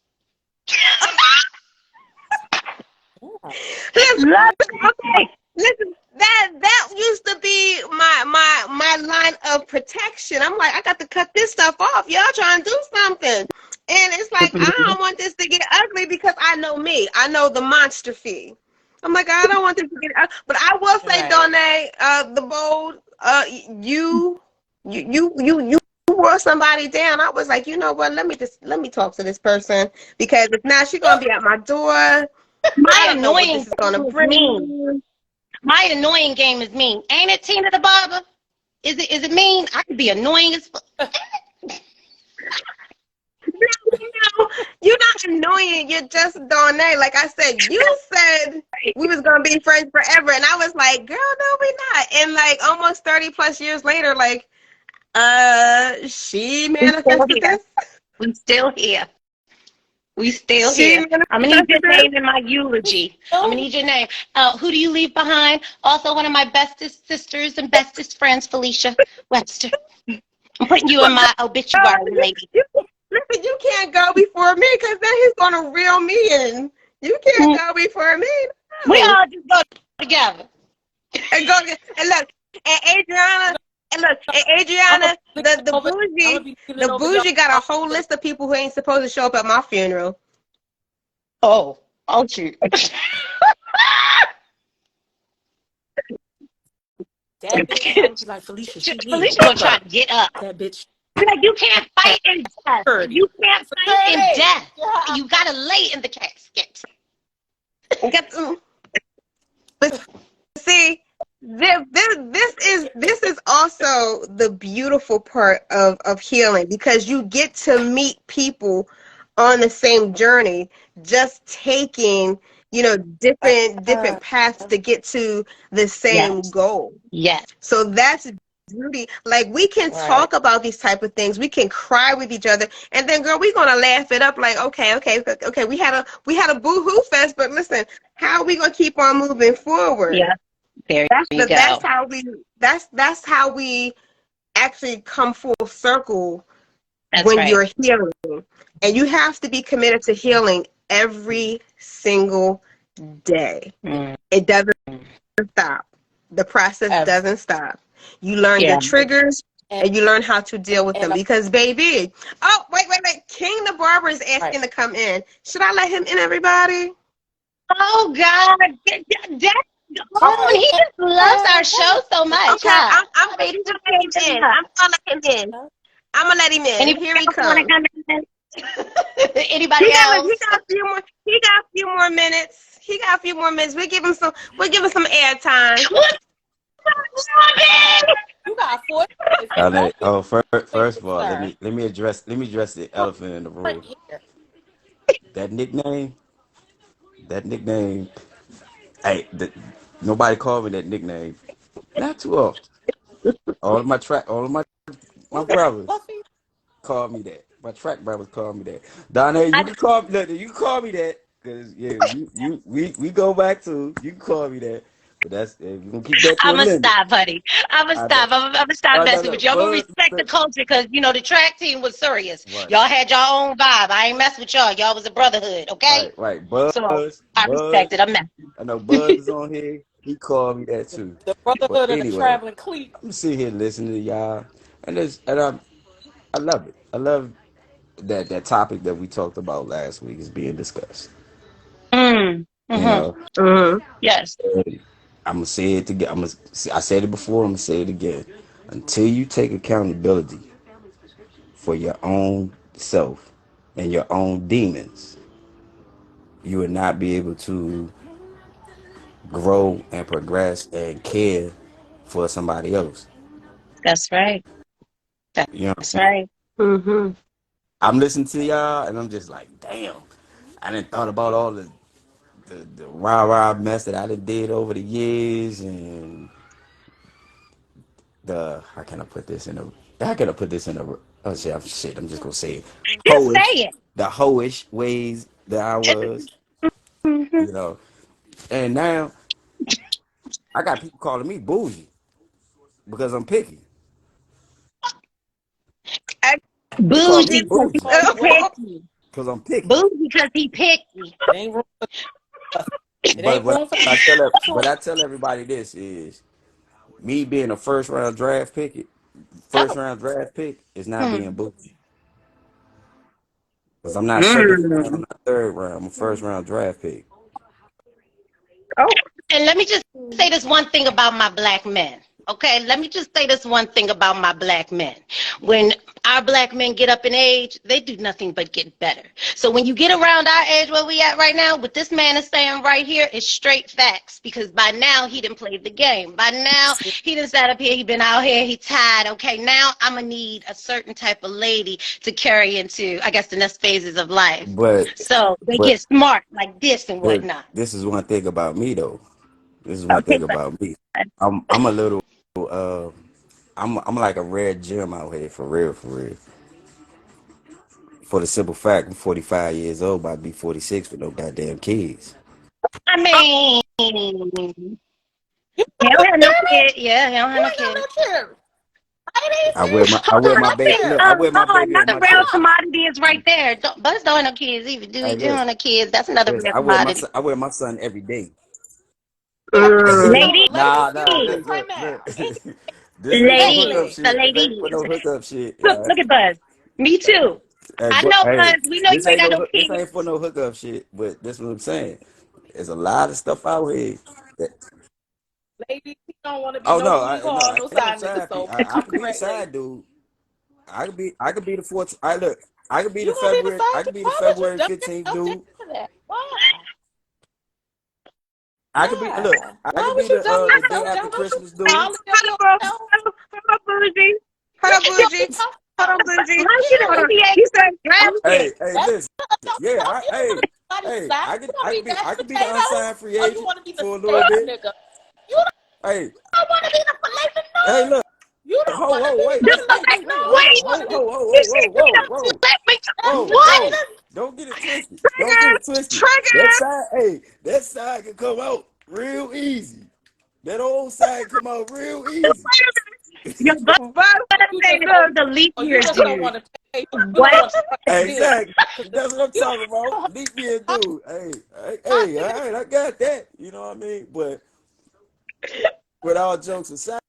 Yeah. Listen, Lumpy. okay. Listen, that used to be my line of protection. I'm like, I got to cut this stuff off. Y'all trying to do something. And it's like, I don't want this to get ugly because I know me. I know the monster fee. I'm like, I don't want this to get ugly. But I will say, Right. Donne, the bold, you wore somebody down, I was like, you know what? Let me talk to this person because if not, she's gonna be at my door. I My don't know what annoying this is gonna game is mean. bring. My annoying game is mean. Ain't it, Tina the Barber? Is it mean? I could be annoying as fuck. No, you're not annoying. You're just Donnay. Like I said, you said we was gonna be friends forever, and I was like, girl, no, we not. And like almost 30 plus years later, like, she We still manifested here. this. We still here. We still She here. I'm gonna need your manifested this. name in my eulogy. I'm gonna need your name. Who do you leave behind? Also, one of my bestest sisters and bestest friends, Felicia Webster. I'm putting you in But my girl, obituary, lady. listen, you can't go before me because then he's gonna reel me in. You can't Mm, go before me. We No. all just go together. And go and look, and Adriana, and look, and I'm gonna Adriana, be leaning over. I'm gonna be the leaning over y'all. bougie got a whole list of people who ain't supposed to show up at my funeral. Oh, oh shoot. That bitch is gonna be like Felicia. She here. Felicia gonna Wake try up. to get up. That bitch. Be like, you can't fight in death. 30. You can't fight in 30. death. Yeah. You gotta lay in the casket. But see, this is also the beautiful part of healing because you get to meet people on the same journey, just taking, you know, different paths to get to the same Yes. goal. Yes. So that's beauty. Like we can Right. talk about these type of things. We can cry with each other, and then girl, we're gonna laugh it up. Like okay. We had a boo-hoo fest, but listen, how are we gonna keep on moving forward? Yeah. There you That's go. how we. That's how we actually come full circle That's when right. you're healing, and you have to be committed to healing every single day. Mm. It doesn't stop. The process Ever. doesn't stop. You learn your Yeah. triggers And, and you learn how to deal with them and because baby, oh wait. King the Barber is right. asking to come in. Should I let him in, everybody? Oh God. All Oh, right. he just loves our show so much, Okay, huh? I'm Oh, gonna he just let came him to in. love. I'm gonna let him in. I'm gonna let him in. Anybody Here he else want to comes. come in? Anybody He else? got a few more. He got a few more minutes. He got a few more minutes. We'll give him some airtime. What's up, Robin? You got 4 minutes. Donna, Don't be oh, first of all, sir. let me address the elephant in the Right room. here. That nickname, that nickname. Hey, nobody called me that nickname. Not too often. All of my What's that? brothers Fluffy? called me that. My track brothers called me that. Donna, you I, can call me that. You can call me that because yeah, we go back to. You can call me that, but that's we're gonna keep that to a I'm gonna limit. stop, honey. I'm gonna I know. stop. I'm gonna stop messing No. with you. I'm gonna respect the culture because you know the track team was serious. Right. Y'all had your own vibe. I ain't mess with y'all. Y'all was a brotherhood, okay? Right. So I respect it. I'm messing. I know Buzz is on here. He called me that too. The But Brotherhood of the anyway, Traveling Cleat. I'm sitting here listening to y'all, and I love it. I love that topic that we talked about last week is being discussed. Mm. You Mm-hmm. know, Mm-hmm. Yes, I'm gonna say it again. I said it before. I'm gonna say it again. Until you take accountability for your own self and your own demons, you will not be able to grow and progress and care for somebody else. that's right. You know what I'm That's saying? right. Mm-hmm. I'm listening to y'all and I'm just like, damn. I didn't thought about all the rah mess that I did over the years and the how can I put this in a oh shit, I'm just gonna say it. Just Hoish. say it. The hoish ways that I was, Mhm. you know. And now I got people calling me bougie because I'm picky. They call me Bougie because bougie Call you he what? picky. because I'm picky. Bougie because he picky. It ain't room for us. It ain't room for But I tell everybody this is me being a first round draft pick is not being Hmm. bougie. Because I'm not second round, I'm Mm. not third round, I'm a first round draft pick. Oh, And let me just say this one thing about my black men. Okay, let me just say this one thing about my black men. When our black men get up in age, they do nothing but get better. So when you get around our age where we at right now, what this man is saying right here is straight facts. Because by now he done played the game. By now he done sat up here, he been out here, he tired. Okay, now I'm gonna need a certain type of lady to carry into, I guess, the next phases of life. But So they but get smart like this and but whatnot. this is one thing about me though. This is one Okay, thing about me. I'm a little uh I'm like a rare gem out here for real, for real. For the simple fact, I'm 45 years old, about to be 46 with no goddamn kids. I mean, he You don't have no kidding? kid. Yeah, he don't have You no ain't got kid. no kids. Ladies, I you wear my ain't I Hold wear on, my I got baby. think no Look, I wear my baby on another my real chest. commodity is right there. Buzz don't have no kids either, do he? Hey, Jim don't look, have no kids. That's another listen. real commodity. I wear my son every day. Ladies, Ladies, get off this right Look. now. Any, This ain't no hookup ladies, anything. the shit. This ain't for ladies. no hookup shit. Look at Buzz. Me too. I know, Hey, Buzz. We know you ain't got no this ain't for kids. no hookup shit. But that's what I'm saying. There's a lot of stuff out here. That, Ladies, he don't want to be oh no no, booty no, call, I no ain't no side nigga. side piece. So pick I the could be the correct lady. side dude. I could be the fourth. I look. I could be You the gonna be the February. side I could chick? be the Why would you February 15th dude. object to that? Why? I could be look. Why? I Why could would be you double the day yourself after down? Don't you Christmas be dude. proud of yourself? Hold on, bougie. Hold You on, should bougie. be proud Hold on, of bougie. yourself. How you know Period. NBA? You said draft pick. That's Listen. Yeah, yourself. You don't want to be somebody's side. You want to be that I could be the potato, unsigned free or you agent want to be the for a little stage bit. nigga. You Hey, don't want to be the flaming hey, nose. look, You don't want to be wait, Just the go back. flaming nose. You Wait. want to be You said you don't let me. that What? potato. Don't get it twisted. Don't get Trigger. it twisted. Trigger. That side can come out real easy. That old side come out real easy. Your butt You say just don't. the leap Or you year just don't dude. want to pay. You don't What? want to pay the bill Exactly. because That's what I'm you talking about. don't Leave me a have dude. hot All niggas. right, I got that. You know what I mean? But with all jokes aside,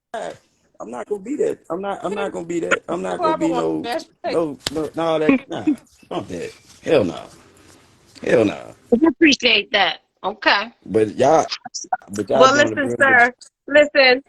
I'm not gonna be that. I'm not gonna be that. I'm not gonna Barbara be want mashed potatoes. no that. Nah, fuck that. Hell no. Hell no. I appreciate that. Okay. But y'all Well, doing a listen, very good. sir. Listen.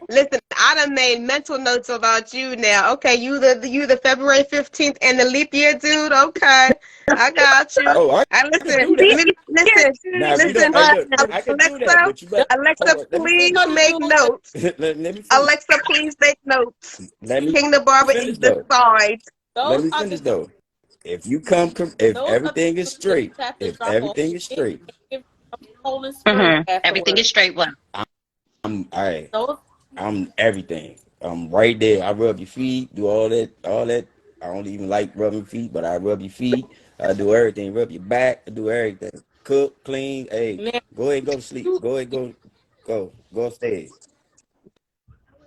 I done made mental notes about you now. Okay, you the February 15th and the leap year dude. Okay, I got you. Oh, I I can listen. do Leap that. Let me year listen. Now, dude if you is don't, Listen. hey, fun. look, I can do that, Alexa, but you better hold Alexa, on. please Other make dudes that notes. Let me finish. Alexa, please make notes. Let me King the Barber finish is the though. side. Let those me are the finish dudes. though. If Those are everything is the dudes straight, that have to if drop off everything is and straight, give a Poland Spring Mm-hmm. Everything afterward. is straight. Well, I'm all right. Those I'm everything. I'm right there. I rub your feet, do all that. I don't even like rubbing feet, but I rub your feet. I do everything. Rub your back. I do everything. Cook, clean. Hey, now go ahead and go to sleep. you Go ahead, go upstairs.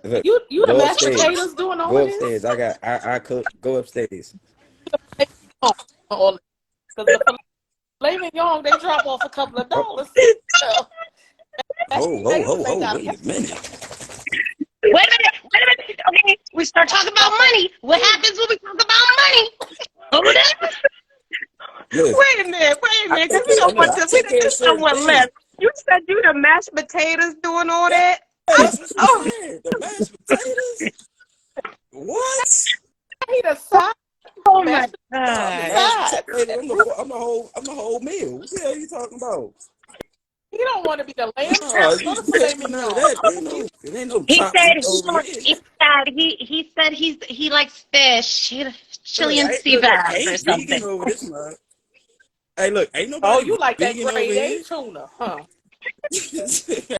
Look, you the go mashed upstairs. potatoes doing all Go of upstairs. this. I cook. Go upstairs. All because the filet mignon they drop off a couple of Oh, dollars. So mashed potatoes ho. ain't got Wait a minute. wait a minute. Wait a minute. Okay, we start talking about drop off. money. What happens when we talk about money? Hold on. Listen, Wait a minute, because I take care of this don't certain want less. things. You said you the mashed potatoes doing all Yeah, that? that's what I'm Oh, saying. The mashed potatoes. What? He the side Oh my mashed No, I'm the God. mashed side. potato. I'm the whole meal. What the hell are you talking about? He don't want to be the lamb No, chop or you the can't filet be none of mignon. that. He It ain't no He said chopsticks over here. he likes fish, Look, Chilean sea I bass or ain't something. vegan over this month. Hey, look, ain't oh, nobody you like that vegan over grade A here. tuna, huh?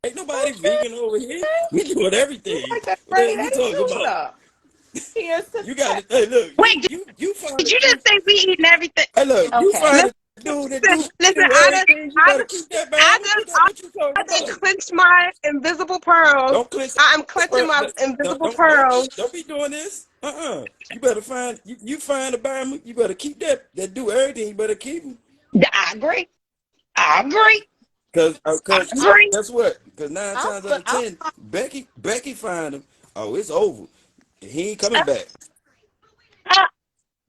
Ain't nobody Okay, vegan over here. We doing you everything. like that What the hell grade you A talking about? tuna. He is You got synthetic. it. Hey, look, Wait, you find did a you just dude. say we eating everything? Hey, look, you Okay. find listen, a dude that listen. do everything. You better keep that I balance. just, What you talking I just about? clenched my invisible pearls. Don't clench. I'm clenching my invisible pearls. Don't be doing this. You better find you find a Bama. You better keep that do everything. You better keep him. I agree. I agree. I Cause I agree. guess what? Cause nine I times out put of I ten, Becky find him. Oh, it's over. He ain't coming back. Uh,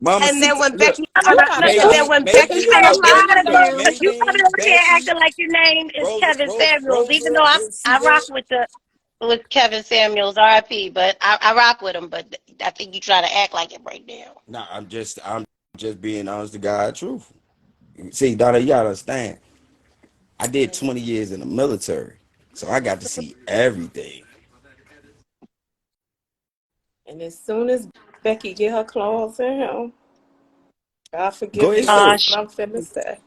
Mama And then Sita, when look. Becky, you gotta and stop. then when look, Becky you say say a a Becky lot lot of of stuff, say you, but you Nadine, coming over here Becky, acting like your name is Kevin Samuels, even Rosa, though I rock with the. with Kevin Samuels, RIP, but I rock with him, but I think you try to act like it right now. Nah, I'm just being honest to God truth. See, Donna, you gotta understand. I did 20 years in the military, so I got to see everything. And as soon as Becky get her claws in him, God Go forgive ahead me and say for it. what I'm finna say.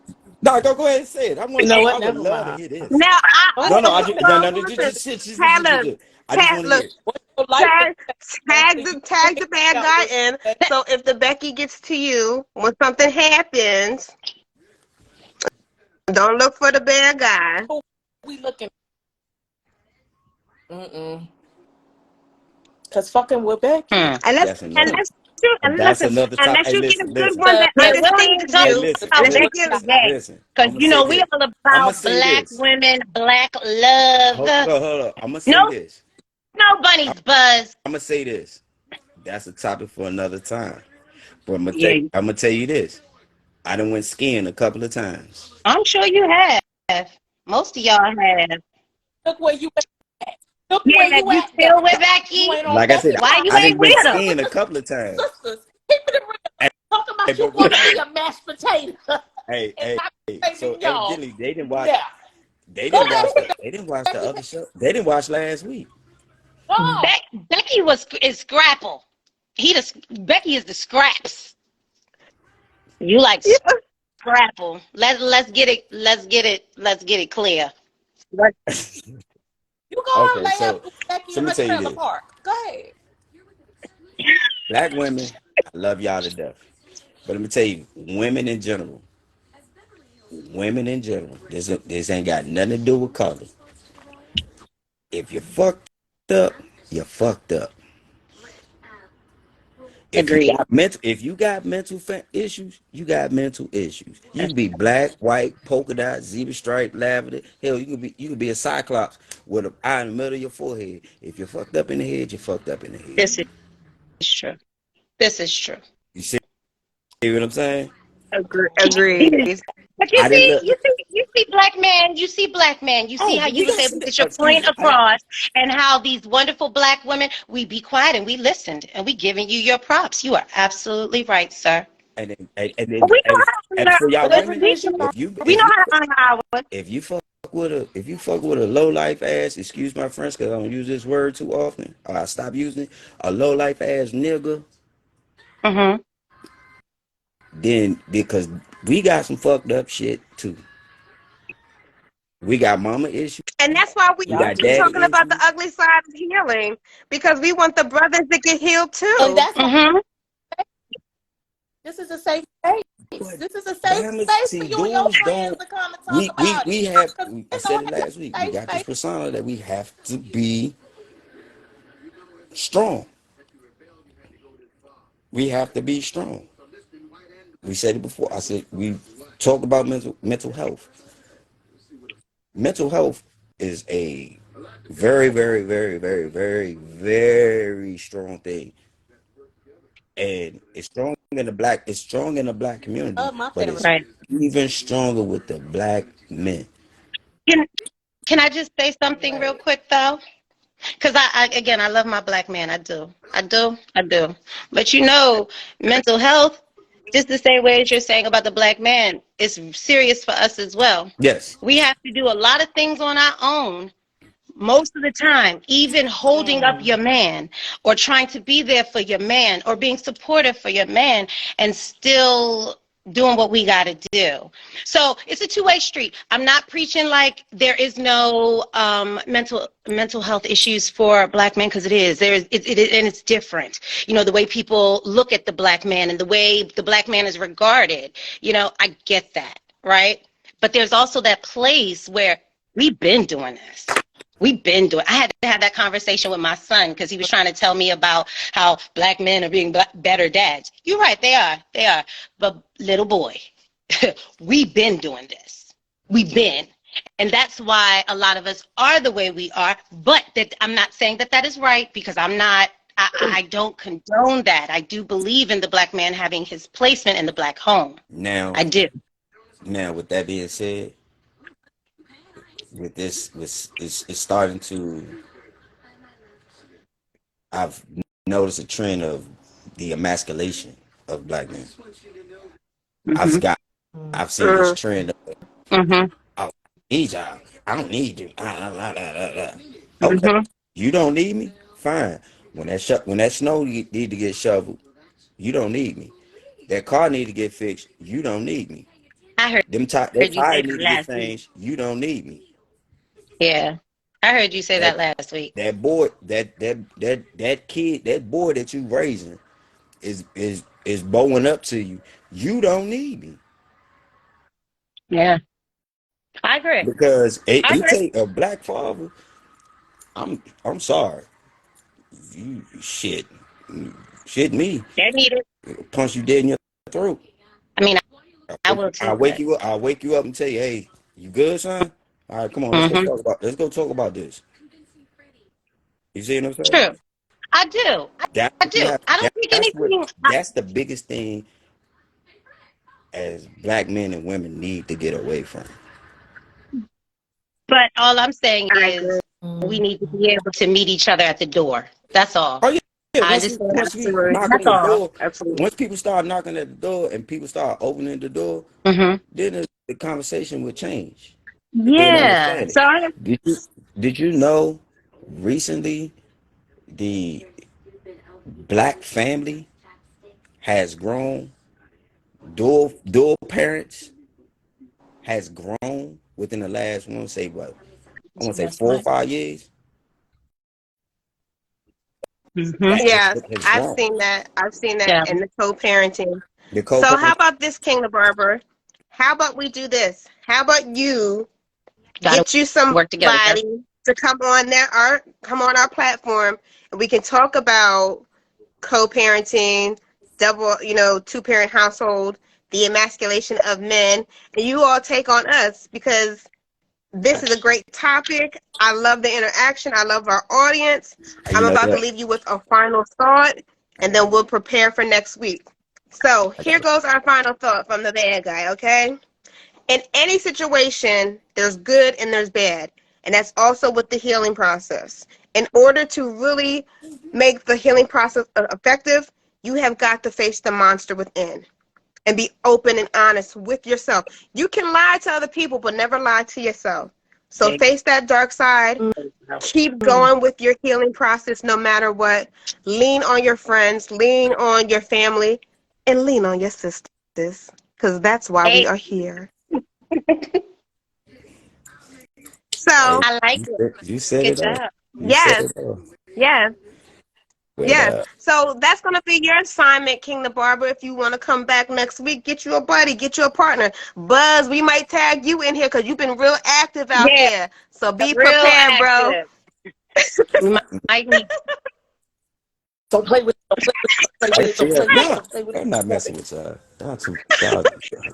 No, go ahead and say it. You know I what? would Never love to mind. hear this. Now, Oh, No, no, no, I no, just, no. no, so no, listen, just, Taylor, I just want to look, hear it. What's your life is tag after you tag the figure bad out guy what in. that So if the Becky gets to you when something happens, don't look for the bad guy. who we looking. Mm-mm. Cause fucking with Becky. Hmm. Unless That's another, unless you and that's listen, another time. unless Hey, you get a listen, good listen. one Cause that Yeah, we'll have to understands talk Hey, you, listen, about then you Becky give listen, today. listen. Because, I'm gonna you say know, we this. all I'm gonna about say black this. women, black love. Hold up. I'm gonna No, say this. no bunnies buzz. I'm gonna say this. That's a topic for another time. But Yeah, I'm gonna tell you this. I done went skiing a couple of times. I'm sure you have. Most of y'all have. look where you at. Look where Yeah, you you at still though. with You Becky? ain't on Like I said, Becky Why you time. I ain't done went with her? skiing a couple of times. Sisters, keep it real. Hey, Talking about you but want to be a mashed potato and hey. not So saving y'all. evidently they didn't watch. Yeah. They Go didn't ahead watch and put the. that They didn't watch the Becky other show. They didn't watch last week. on. Becky is Scrapple. Becky is the scraps. You like yeah, Scrapple. Let's get it clear. What- You go and Okay, lay up so with Becky so in let me her tell you trailer this. park. Go ahead. Black women, I love y'all to death. But let me tell you, women in general, this ain't got nothing to do with color. If you fucked up, you fucked up. Agreed. If you got issues, you got mental issues. You can be black, white, polka dot, zebra stripe, lavender. Hell, you can be a cyclops with an eye in the middle of your forehead. If you're fucked up in the head, you're fucked up in the head. This is true. This is true. You see what I'm saying? agreed. But you I didn't see, look. you see Oh, how but you we was got able some. to get your Excuse point me. across, and how these wonderful black women, we be quiet and we listened and we giving you your props. You are absolutely right, sir. And then, and then, We know and, how to and honor for y'all ours. women, We know how to honor ours. if you fuck with a low life ass, excuse my French because I don't use this word too often, or I stop using it, a low life ass nigga, Mm-hmm. then because we got some fucked up shit too. We got mama issues, And that's why we we Y'all got keep do. talking daddy about the issues. ugly side of healing because we want the brothers to get healed And too. that's why Mm-hmm. this is a safe space. But This is a but safe how much space for see you and your dudes friends don't to come and talk about it. we have Because I you know said it it ain't last week. a We safe got this space. persona that we have to be strong. We have to be strong. We said it before. I said we talked about mental health. Mental health is a very strong thing, and it's strong in the black community, My but favorite. it's Right. even stronger with the black men. Can Can I just say something real quick though? Because again, I love my black man. I do. But mental health, just the same way as you're saying about the black man, is serious for us as well. Yes. We have to do a lot of things on our own most of the time, even holding up Mm. your man or trying to be there for your man or being supportive for your man, and still doing what we got to do. So it's a two-way street. I'm not preaching like there is no mental health issues for black men, because it is. There is and it's different. The way people look at the black man and the way the black man is regarded. I get that, right? But there's also that place where we've been doing this. We've been doing. I had to have that conversation with my son because he was trying to tell me about how black men are being better dads. You're right, they are. They are. But little boy, we've been doing this. We've been. And that's why a lot of us are the way we are. But that I'm not saying that is right, because I'm not. I don't condone that. I do believe in the black man having his placement in the black home. Now, I do. with that being said, with this, it's starting to. I've noticed a trend of the emasculation of black men. I've Mm-hmm. got I've seen this Mm. trend of, Mm-hmm. oh, I need y'all. I don't need you. Okay, Mm-hmm. you don't need me. Fine. When that snow need to get shoveled, you don't need me. That car need to get fixed. You don't need me. I heard That you say tire need that to get last week. changed. You don't need me. Yeah. I heard you say That that last week. that boy that kid that boy that you raising is bowing up to you. You don't need me Yeah. I agree. because I it agree. take a black father. I'm sorry. You shit me. They're needed. Punch you dead in your throat. I mean, I will too, I'll wake but you up. I'll wake you up and tell you, hey, you good, son? All right, come on, mm-hmm. let's go talk about this. You see what I'm saying? True. I do. That's I what you do. have. I don't think anything. That's the biggest thing as black men and women need to get away from. But all I'm saying I agree. is we need to be able to meet each other at the door. That's all. Oh yeah, yeah. I understand. Once we Absolutely. knock on That's the all. door, Absolutely. once people start knocking at the door and people start opening the door, Mm-hmm. then the conversation will change and Yeah. understanding. So I, Did you did you know recently the black family has grown? Dual parents has grown within the last I want to say that's 4 or 5 years. mm-hmm. That Yes, has I've grown. seen that. I've seen that Yeah. in the co-parenting. The So how co-parent. about this, King the Barber? How about we do this? How about you Got to get you work together. somebody to come on our platform, and we can talk about co-parenting, two-parent household, the emasculation of men, and you all take on us because this is a great topic. I love the interaction. I love our audience. You I'm know about to what? leave you with a final thought, and then we'll prepare for next week. So here goes our final thought from the bad guy, okay? In any situation, there's good and there's bad. And that's also with the healing process. In order to really make the healing process effective, you have got to face the monster within and be open and honest with yourself. You can lie to other people, but never lie to yourself. So There face that dark side. you go. Keep going with your healing process no matter what. Lean on your friends, lean on your family, and lean on your sisters because that's why we Hey, are here. So, Hey, I like it. you set Good it up. job. You set yes, it up. yes. But Yes. So that's going to be your assignment, King the Barber. If you want to come back next week, get you a buddy, get you a partner. Buzz, we might tag you in here because you've been real active out Yeah, there. So be real prepared, bro. active. We might need. Don't play with it. Don't play with it. Don't play with I it. Don't feel play with it. y'all. Don't play with it. I'm not messing with y'all. Y'all. Oh,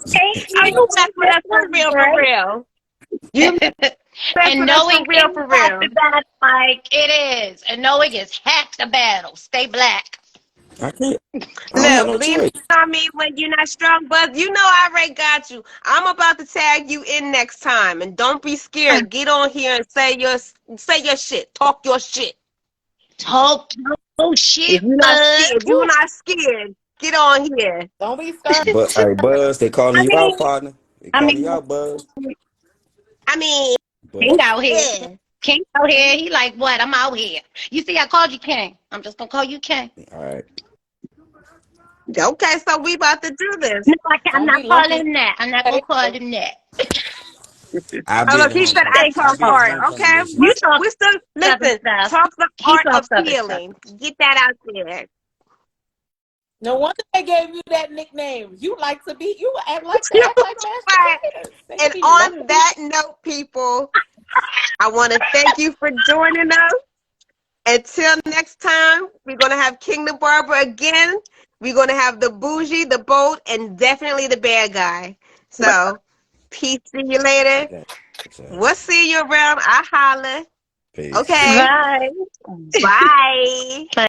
Thank you you. mess with us for real, for real. You mess And with us knowing for real, is for half real. the battle, like it is. And knowing is half the battle. Stay black. I can't. I don't have Look, no lean choice. on me when you're not strong, Buzz. You know I already got you. I'm about to tag you in next time, and don't be scared. Get on here and say your shit. Talk your shit. Talk no If shit, you're not bud. scared, if you're Woo. not scared, get on here. Don't be scared. But hey, Buzz, they calling I you out, mean, partner. They I calling you mean, out, Buzz. I mean, King But out here. yeah. King out here. He like, what? I'm out here. You see, I called you King. I'm just gonna call you King. all right. Okay, so we about to do this. No, I'm Don't not be calling lumpy. him that. I'm not gonna Okay? call him that. I'll Oh be at look, the he said I Thank homecoming. you, talk I'll be at the Lord. hard. homecoming Okay, this You year. talk we still Southern listen. stuff. Talk the He art talks of Southern stuff. healing. Get that out there. No wonder they gave you that nickname. You act like mashed Right. potatoes. They And be on lumpy. that note, people, I want to thank you for joining us. Until next time, we're going to have King the Barber again. We're going to have the bougie, the bold, and definitely the bad guy. So, peace. See you later. Okay. So, We'll see you around. I holler. peace. Okay. Right. Bye.